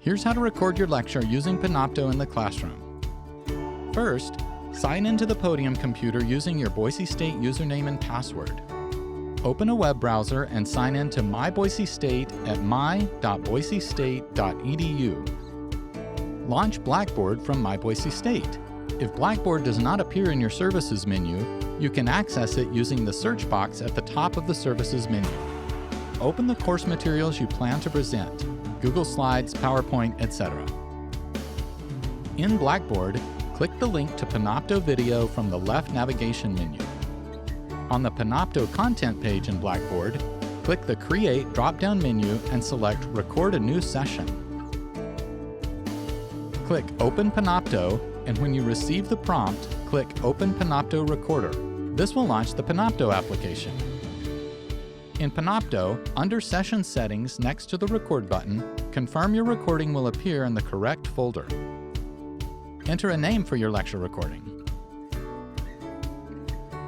Here's how to record your lecture using Panopto in the classroom. First, sign into the Podium computer using your Boise State username and password. Open a web browser and sign in to My Boise State at my.boisestate.edu. Launch Blackboard from My Boise State. If Blackboard does not appear in your Services menu, you can access it using the search box at the top of the Services menu. Open the course materials you plan to present, Google Slides, PowerPoint, etc. In Blackboard, click the link to Panopto Video from the left navigation menu. On the Panopto content page in Blackboard, click the Create drop-down menu and select Record a new session. Click Open Panopto, and when you receive the prompt, click Open Panopto Recorder. This will launch the Panopto application. In Panopto, under Session Settings next to the Record button, confirm your recording will appear in the correct folder. Enter a name for your lecture recording.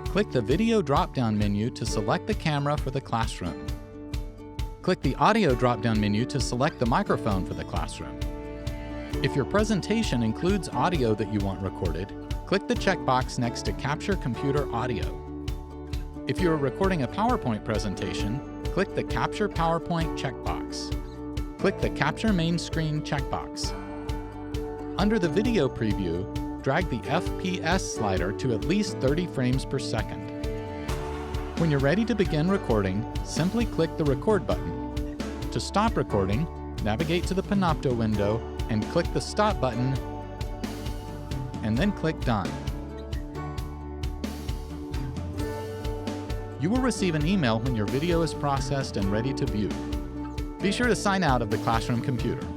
Click the Video drop-down menu to select the camera for the classroom. Click the Audio drop-down menu to select the microphone for the classroom. If your presentation includes audio that you want recorded, click the checkbox next to Capture Computer Audio. If you are recording a PowerPoint presentation, click the Capture PowerPoint checkbox. Click the Capture Main Screen checkbox. Under the video preview, drag the FPS slider to at least 30 frames per second. When you're ready to begin recording, simply click the Record button. To stop recording, navigate to the Panopto window and click the Stop button, and then click Done. You will receive an email when your video is processed and ready to view. Be sure to sign out of the classroom computer.